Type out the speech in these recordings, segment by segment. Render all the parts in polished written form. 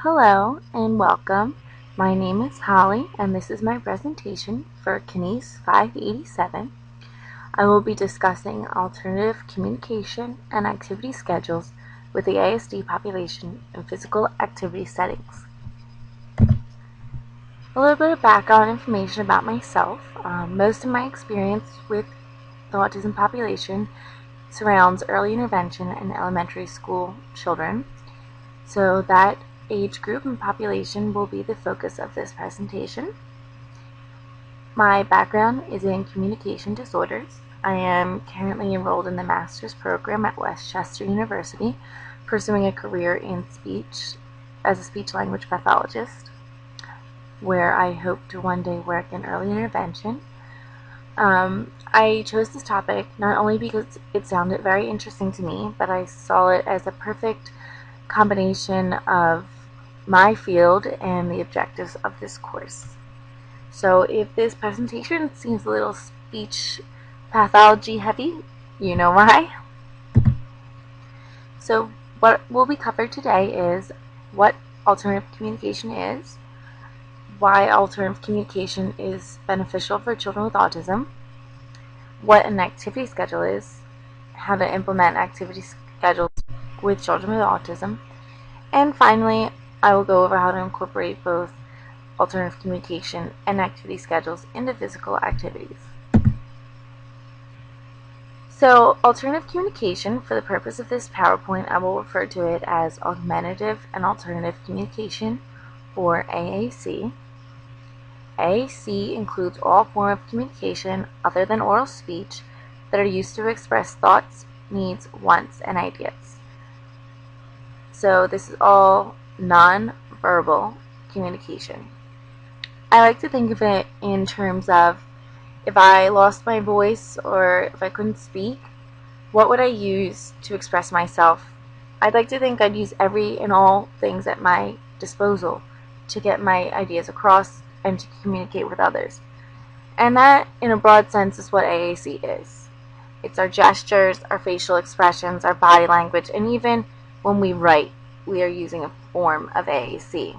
Hello and welcome. My name is Holly and this is my presentation for Kines 587. I will be discussing alternative communication and activity schedules with the ASD population in physical activity settings. A little bit of background information about myself. Most of my experience with the autism population surrounds early intervention in elementary school children. So that age group and population will be the focus of this presentation. My background is in communication disorders. I am currently enrolled in the master's program at West Chester University, pursuing a career in speech as a speech-language pathologist, where I hope to one day work in early intervention. I chose this topic not only because it sounded very interesting to me, but I saw it as a perfect combination of my field and the objectives of this course. So if this presentation seems a little speech pathology heavy, you know why. So what will be covered today is what alternative communication is, why alternative communication is beneficial for children with autism, what an activity schedule is, how to implement activity schedules with children with autism, and finally, I will go over how to incorporate both alternative communication and activity schedules into physical activities. So, alternative communication, for the purpose of this PowerPoint, I will refer to it as augmentative and alternative communication, or AAC. AAC includes all forms of communication other than oral speech that are used to express thoughts, needs, wants, and ideas. So this is all non-verbal communication. I like to think of it in terms of if I lost my voice or if I couldn't speak, what would I use to express myself? I'd like to think I'd use every and all things at my disposal to get my ideas across and to communicate with others. And that, in a broad sense, is what AAC is. It's our gestures, our facial expressions, our body language, and even when we write, we are using a form of AAC.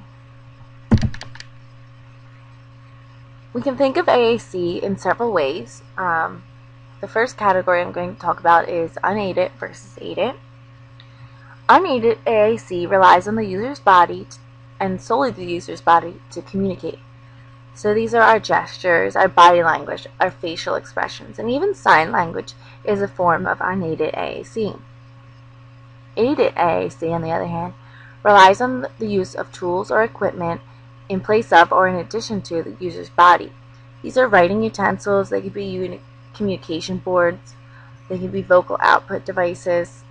We can think of AAC in several ways. The first category I'm going to talk about is unaided versus aided. Unaided AAC relies on the user's body and solely the user's body to communicate. So these are our gestures, our body language, our facial expressions, and even sign language is a form of unaided AAC. Aided AAC, on the other hand, relies on the use of tools or equipment in place of or in addition to the user's body. These are writing utensils, they could be communication boards, they could be vocal output devices.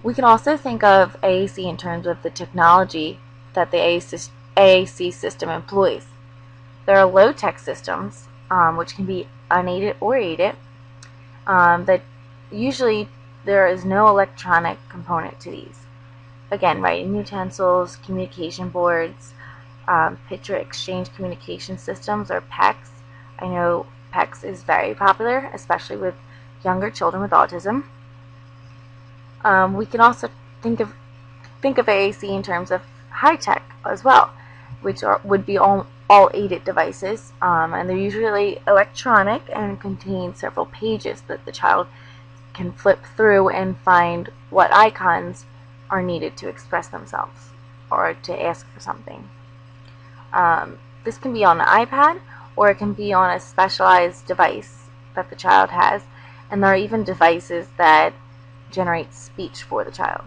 We can also think of AAC in terms of the technology that the AAC system employs. There are low-tech systems, which can be unaided or aided, that usually there is no electronic component to these. Again, writing utensils, communication boards, picture exchange communication systems, or PECs. I know PECs is very popular, especially with younger children with autism. We can also think of AAC in terms of high-tech as well, which would be all aided devices, and they're usually electronic and contain several pages that the child can flip through and find what icons are needed to express themselves or to ask for something. This can be on an iPad or it can be on a specialized device that the child has, and there are even devices that generate speech for the child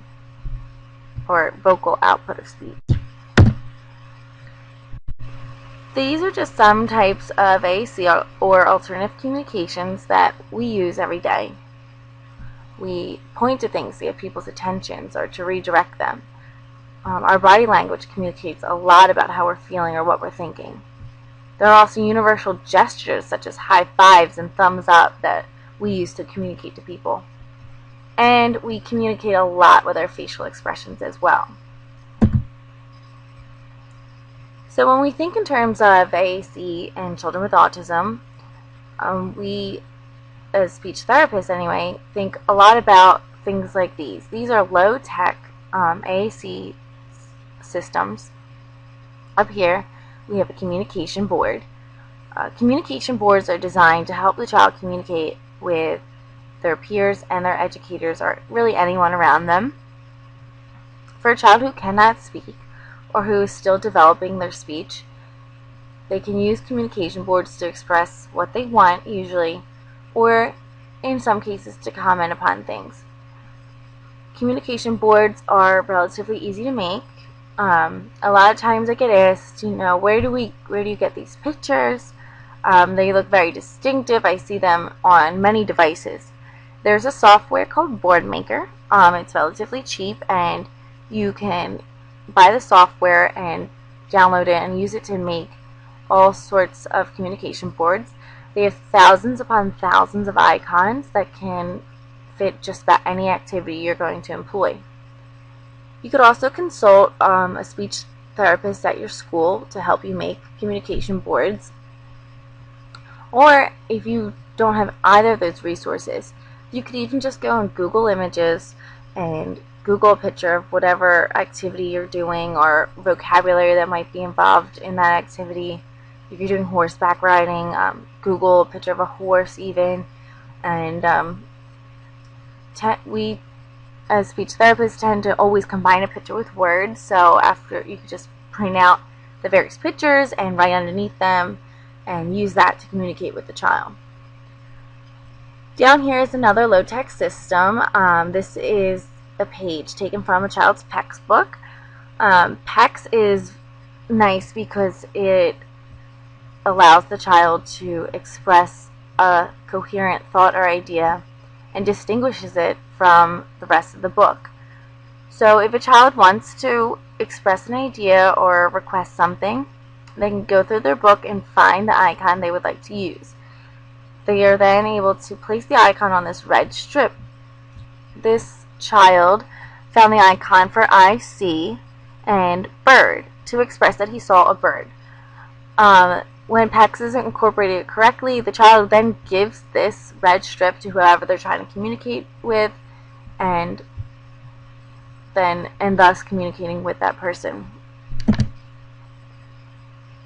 or vocal output of speech. These are just some types of AAC or alternative communications that we use every day. We point to things to get people's attentions or to redirect them. Our body language communicates a lot about how we're feeling or what we're thinking. There are also universal gestures such as high fives and thumbs up that we use to communicate to people. And we communicate a lot with our facial expressions as well. So when we think in terms of AAC and children with autism, we, as speech therapists anyway, think a lot about things like these. These are low-tech AAC systems. Up here, we have a communication board. Communication boards are designed to help the child communicate with their peers and their educators, or really anyone around them. For a child who cannot speak or who is still developing their speech, they can use communication boards to express what they want, usually, or in some cases to comment upon things. Communication boards are relatively easy to make. A lot of times I get asked, where do you get these pictures? They look very distinctive. I see them on many devices. There's a software called Boardmaker. It's relatively cheap, and you can buy the software and download it and use it to make all sorts of communication boards. They have thousands upon thousands of icons that can fit just about any activity you're going to employ. You could also consult a speech therapist at your school to help you make communication boards. Or if you don't have either of those resources, you could even just go on Google Images and Google a picture of whatever activity you're doing or vocabulary that might be involved in that activity. If you're doing horseback riding, Google a picture of a horse even. And we, as speech therapists, tend to always combine a picture with words. So after, you could just print out the various pictures and write underneath them and use that to communicate with the child. Down here is another low-tech system. This is a page taken from a child's PECS book. PECS is nice because it allows the child to express a coherent thought or idea and distinguishes it from the rest of the book. So if a child wants to express an idea or request something, they can go through their book and find the icon they would like to use. They are then able to place the icon on this red strip. This child found the icon for I see and bird to express that he saw a bird. When PECS is incorporated correctly, the child then gives this red strip to whoever they're trying to communicate with, and thus communicating with that person.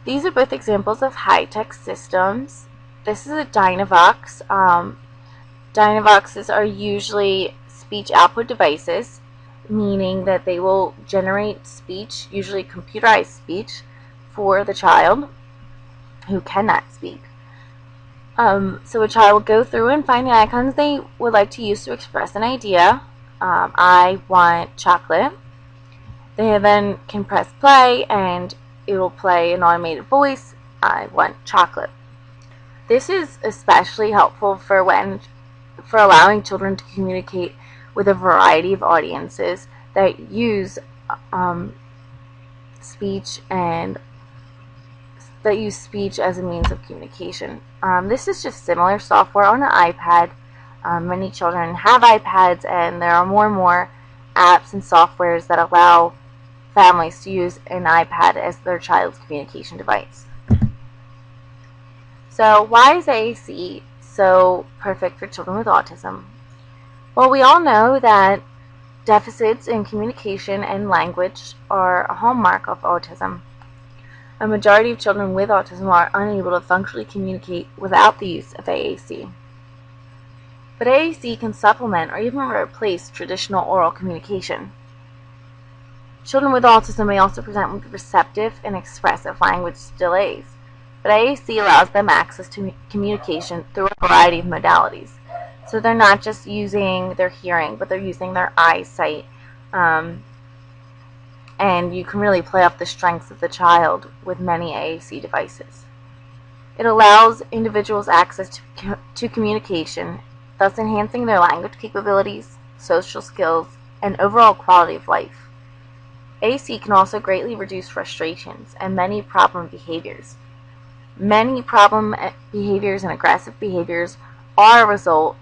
These are both examples of high-tech systems. This is a Dynavox. Dynavoxes are usually speech output devices, meaning that they will generate speech, usually computerized speech, for the child who cannot speak. So a child will go through and find the icons they would like to use to express an idea. I want chocolate. They then can press play and it will play an automated voice. I want chocolate. This is especially helpful for allowing children to communicate with a variety of audiences that use speech as a means of communication. This is just similar software on an iPad. Many children have iPads, and there are more and more apps and softwares that allow families to use an iPad as their child's communication device. So why is AAC so perfect for children with autism? Well, we all know that deficits in communication and language are a hallmark of autism. A majority of children with autism are unable to functionally communicate without the use of AAC. But AAC can supplement or even replace traditional oral communication. Children with autism may also present with receptive and expressive language delays, but AAC allows them access to communication through a variety of modalities. So they're not just using their hearing, but they're using their eyesight. And you can really play off the strengths of the child with many AAC devices. It allows individuals access to communication, thus enhancing their language capabilities, social skills, and overall quality of life. AAC can also greatly reduce frustrations and many problem behaviors. Many problem behaviors and aggressive behaviors are a result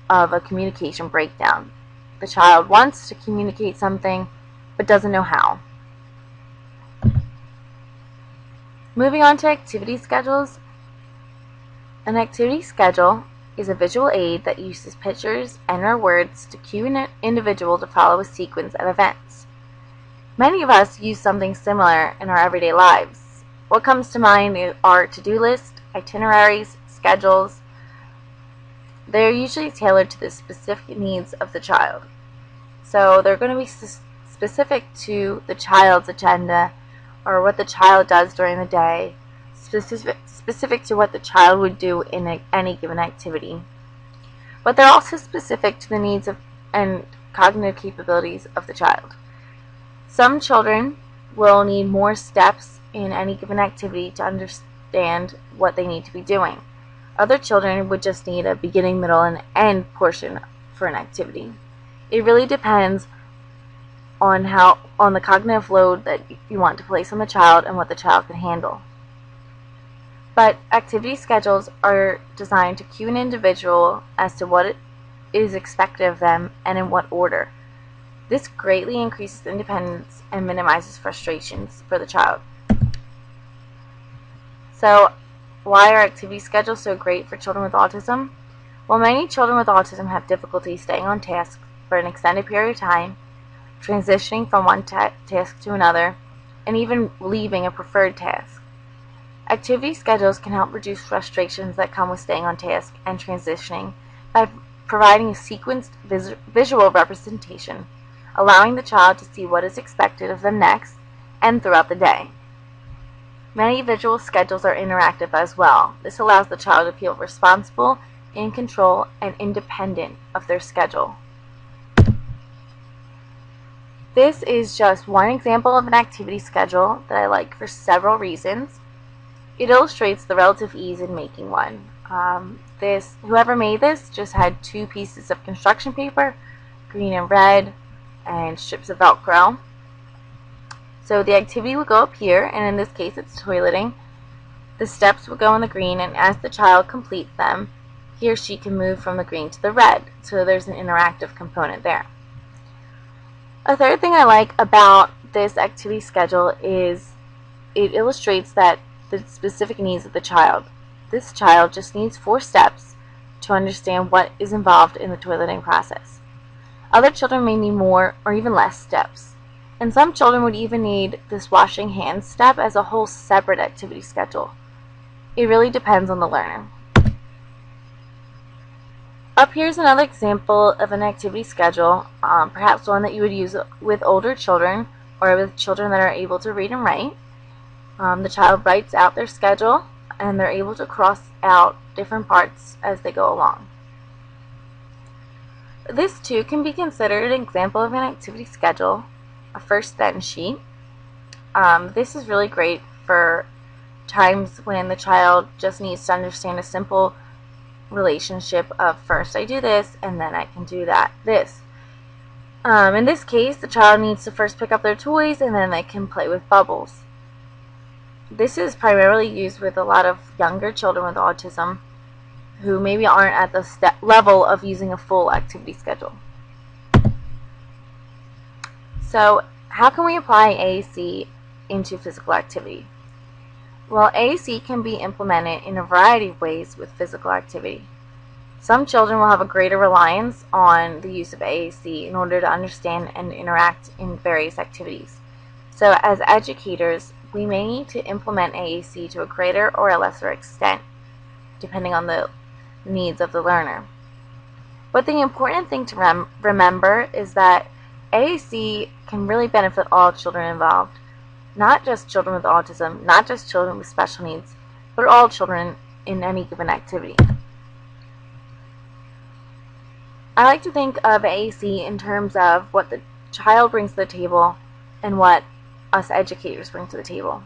of a communication breakdown. The child wants to communicate something but doesn't know how. Moving on to activity schedules. An activity schedule is a visual aid that uses pictures and/or words to cue an individual to follow a sequence of events. Many of us use something similar in our everyday lives. What comes to mind are to-do lists, itineraries, schedules. They're usually tailored to the specific needs of the child. So they're going to be specific to the child's agenda or what the child does during the day, specific to what the child would do in any given activity. But they're also specific to the needs and cognitive capabilities of the child. Some children will need more steps in any given activity to understand what they need to be doing. Other children would just need a beginning, middle, and end portion for an activity. It really depends on the cognitive load that you want to place on the child and what the child can handle. But activity schedules are designed to cue an individual as to what is expected of them and in what order. This greatly increases independence and minimizes frustrations for the child. So, why are activity schedules so great for children with autism? Well, many children with autism have difficulty staying on task for an extended period of time, transitioning from one task to another, and even leaving a preferred task. Activity schedules can help reduce frustrations that come with staying on task and transitioning by providing a sequenced visual representation, allowing the child to see what is expected of them next and throughout the day. Many visual schedules are interactive as well. This allows the child to feel responsible, in control, and independent of their schedule. This is just one example of an activity schedule that I like for several reasons. It illustrates the relative ease in making one. Whoever made this just had 2 pieces of construction paper, green and red, and strips of Velcro. So the activity will go up here, and in this case it's toileting. The steps will go in the green, and as the child completes them, he or she can move from the green to the red. So there's an interactive component there. A third thing I like about this activity schedule is it illustrates that the specific needs of the child. This child just needs 4 steps to understand what is involved in the toileting process. Other children may need more or even less steps. And some children would even need this washing hands step as a whole separate activity schedule. It really depends on the learner. Up here is another example of an activity schedule, perhaps one that you would use with older children or with children that are able to read and write. The child writes out their schedule and they're able to cross out different parts as they go along. This too can be considered an example of an activity schedule, a first then sheet. This is really great for times when the child just needs to understand a simple relationship of first I do this and then I can do this. In this case, the child needs to first pick up their toys and then they can play with bubbles. This is primarily used with a lot of younger children with autism who maybe aren't at the level of using a full activity schedule. So, how can we apply AAC into physical activity? Well, AAC can be implemented in a variety of ways with physical activity. Some children will have a greater reliance on the use of AAC in order to understand and interact in various activities. So, as educators, we may need to implement AAC to a greater or a lesser extent, depending on the needs of the learner. But the important thing to remember is that AAC can really benefit all children involved, not just children with autism, not just children with special needs, but all children in any given activity. I like to think of AAC in terms of what the child brings to the table and what us educators bring to the table.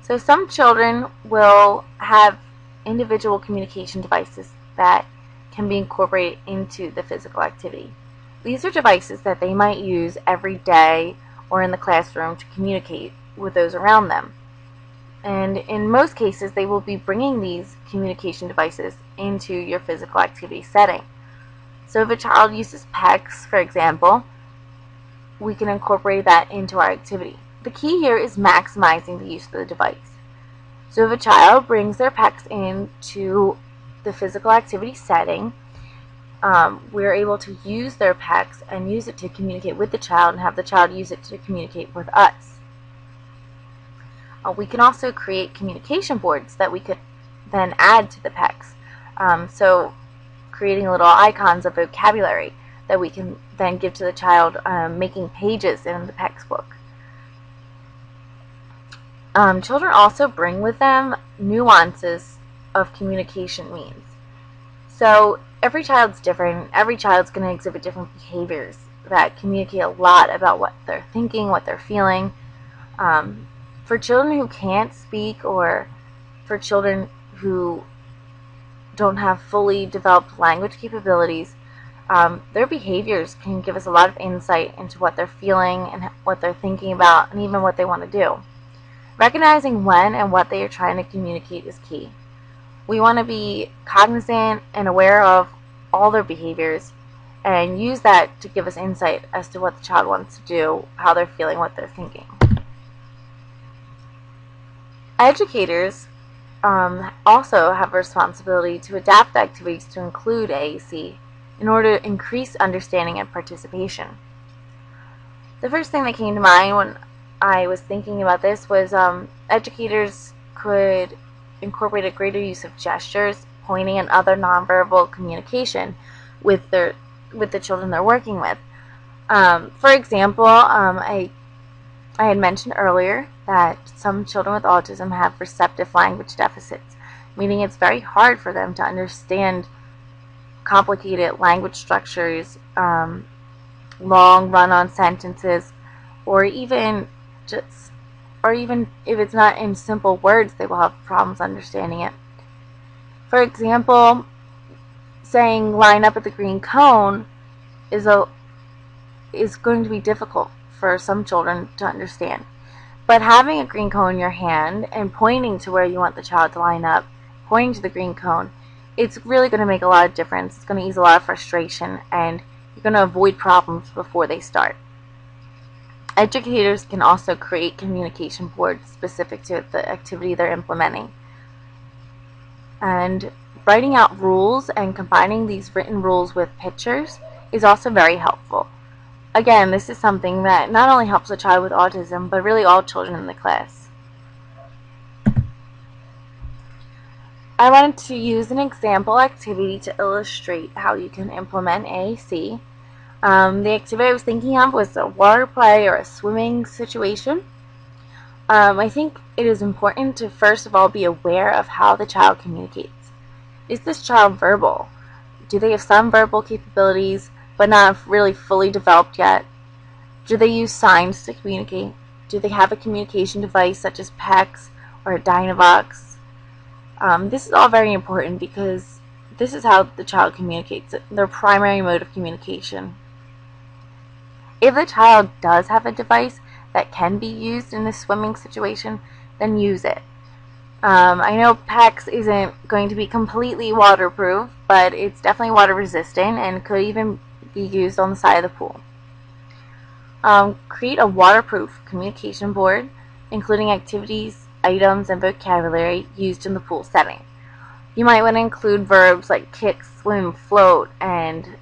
So some children will have individual communication devices that can be incorporated into the physical activity. These are devices that they might use every day or in the classroom to communicate with those around them. And in most cases, they will be bringing these communication devices into your physical activity setting. So if a child uses PECS, for example, we can incorporate that into our activity. The key here is maximizing the use of the device. So if a child brings their PECS into the physical activity setting, we're able to use their PECS and use it to communicate with the child and have the child use it to communicate with us. We can also create communication boards that we could then add to the PECS. So creating little icons of vocabulary that we can then give to the child, making pages in the PECS book. Children also bring with them nuances of communication means. So every child's different. Every child's going to exhibit different behaviors that communicate a lot about what they're thinking, what they're feeling. For children who can't speak, or for children who don't have fully developed language capabilities, their behaviors can give us a lot of insight into what they're feeling and what they're thinking about, and even what they want to do. Recognizing when and what they are trying to communicate is key. We want to be cognizant and aware of all their behaviors and use that to give us insight as to what the child wants to do, how they're feeling, what they're thinking. Educators also have a responsibility to adapt activities to include AAC in order to increase understanding and participation. The first thing that came to mind when I was thinking about this was educators could incorporate a greater use of gestures, pointing, and other nonverbal communication with the children they're working with. For example, I had mentioned earlier that some children with autism have receptive language deficits, meaning it's very hard for them to understand complicated language structures, long run-on sentences, or even if it's not in simple words, they will have problems understanding it. For example, saying "line up at the green cone" is going to be difficult for some children to understand. But having a green cone in your hand and pointing to where you want the child to line up, pointing to the green cone, it's really going to make a lot of difference. It's going to ease a lot of frustration, and you're going to avoid problems before they start. Educators can also create communication boards specific to the activity they're implementing. And writing out rules and combining these written rules with pictures is also very helpful. Again, this is something that not only helps a child with autism, but really all children in the class. I wanted to use an example activity to illustrate how you can implement AAC. The activity I was thinking of was a water play or a swimming situation. I think it is important to first of all be aware of how the child communicates. Is this child verbal? Do they have some verbal capabilities but not really fully developed yet? Do they use signs to communicate? Do they have a communication device such as PECS or a Dynavox? This is all very important because this is how the child communicates, their primary mode of communication. If the child does have a device that can be used in this swimming situation, then use it. I know PECS isn't going to be completely waterproof, but it's definitely water resistant and could even be used on the side of the pool. Create a waterproof communication board, including activities, items, and vocabulary used in the pool setting. You might want to include verbs like kick, swim, float, and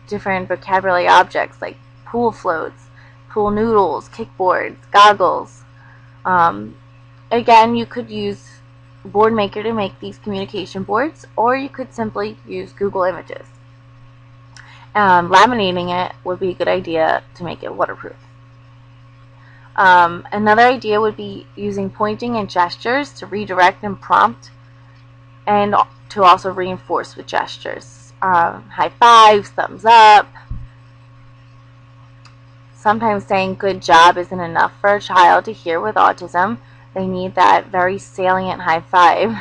different vocabulary objects like pool floats, pool noodles, kickboards, goggles. Again, you could use Boardmaker to make these communication boards, or you could simply use Google Images. Laminating it would be a good idea to make it waterproof. Another idea would be using pointing and gestures to redirect and prompt, and to also reinforce with gestures. High fives, thumbs up. Sometimes saying good job isn't enough for a child to hear with autism. They need that very salient high five.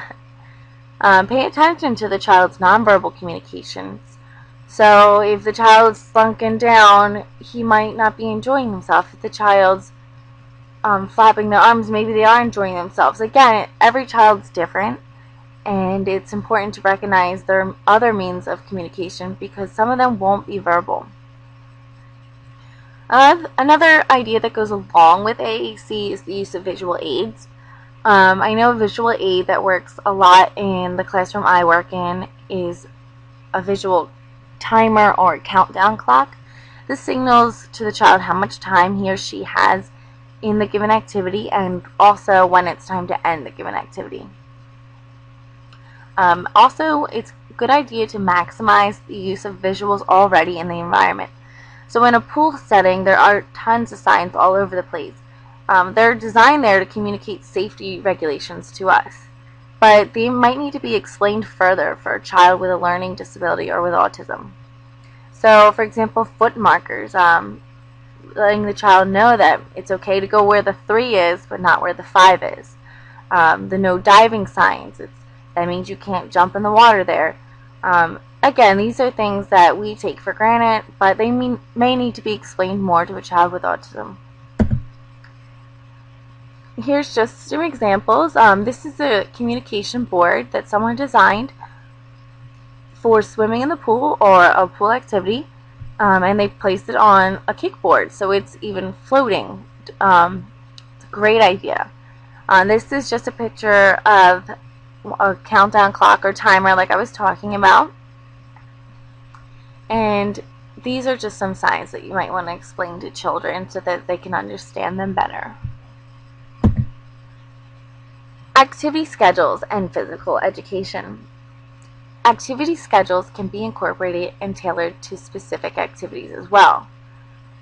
Pay attention to the child's nonverbal communications. So if the child's sunken down, he might not be enjoying himself. If the child's flapping their arms, maybe they are enjoying themselves. Again, every child's different, and it's important to recognize their other means of communication because some of them won't be verbal. Another idea that goes along with AAC is the use of visual aids. I know a visual aid that works a lot in the classroom I work in is a visual timer or countdown clock. This signals to the child how much time he or she has in the given activity and also when it's time to end the given activity. Also, it's a good idea to maximize the use of visuals already in the environment. So in a pool setting, there are tons of signs all over the place. They're designed there to communicate safety regulations to us, but they might need to be explained further for a child with a learning disability or with autism. So, for example, foot markers, letting the child know that it's okay to go where the 3 is, but not where the 5 is. The no diving signs, that means you can't jump in the water there. Again, these are things that we take for granted, but they may need to be explained more to a child with autism. Here's just some examples. This is a communication board that someone designed for swimming in the pool or a pool activity, and they placed it on a kickboard, so it's even floating. It's a great idea. This is just a picture of a countdown clock or timer like I was talking about, and these are just some signs that you might want to explain to children so that they can understand them better. Activity schedules and physical education. Activity schedules can be incorporated and tailored to specific activities as well.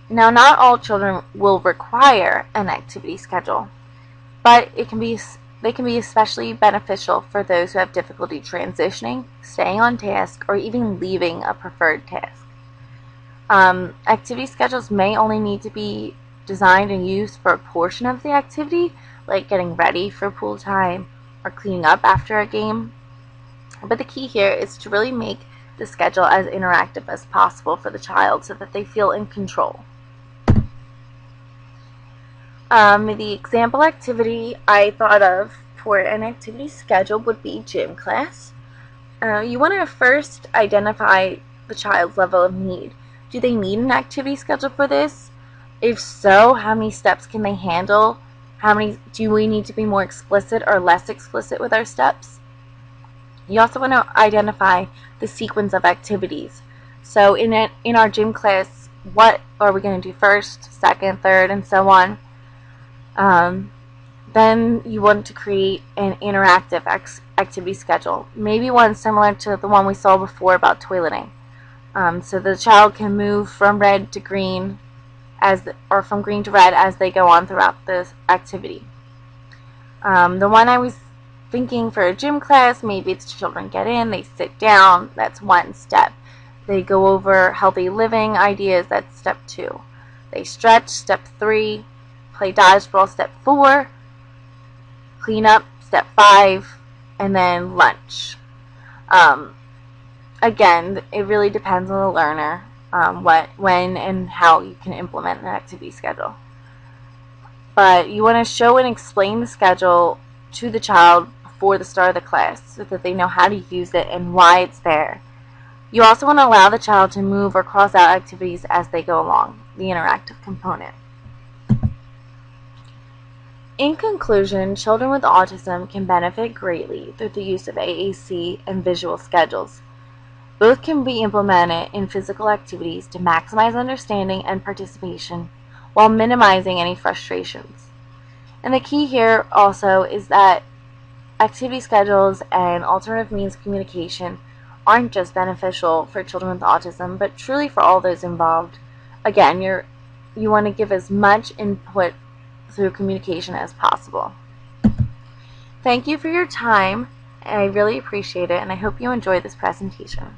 Now, not all children will require an activity schedule, but they can be especially beneficial for those who have difficulty transitioning, staying on task, or even leaving a preferred task. Activity schedules may only need to be designed and used for a portion of the activity, like getting ready for pool time or cleaning up after a game. But the key here is to really make the schedule as interactive as possible for the child so that they feel in control. The example activity I thought of for an activity schedule would be gym class. You want to first identify the child's level of need. Do they need an activity schedule for this? If so, how many steps can they handle? Do we need to be more explicit or less explicit with our steps? You also want to identify the sequence of activities. So in our gym class, what are we going to do first, second, third, and so on? Then you want to create an interactive activity schedule, maybe one similar to the one we saw before about toileting. So the child can move from red to green or from green to red as they go on throughout this activity. The one I was thinking for a gym class, maybe it's children get in, they sit down, that's one step. They go over healthy living ideas, that's step 2. They stretch, step 3. Play dodgeball, step 4. Clean up, step 5. And then lunch. Again, it really depends on the learner, when and how you can implement an activity schedule. But you want to show and explain the schedule to the child before the start of the class so that they know how to use it and why it's there. You also want to allow the child to move or cross out activities as they go along, the interactive component. In conclusion, children with autism can benefit greatly through the use of AAC and visual schedules. Both can be implemented in physical activities to maximize understanding and participation while minimizing any frustrations. And the key here also is that activity schedules and alternative means of communication aren't just beneficial for children with autism, but truly for all those involved. Again, you want to give as much input through communication as possible. Thank you for your time. I really appreciate it, and I hope you enjoyed this presentation.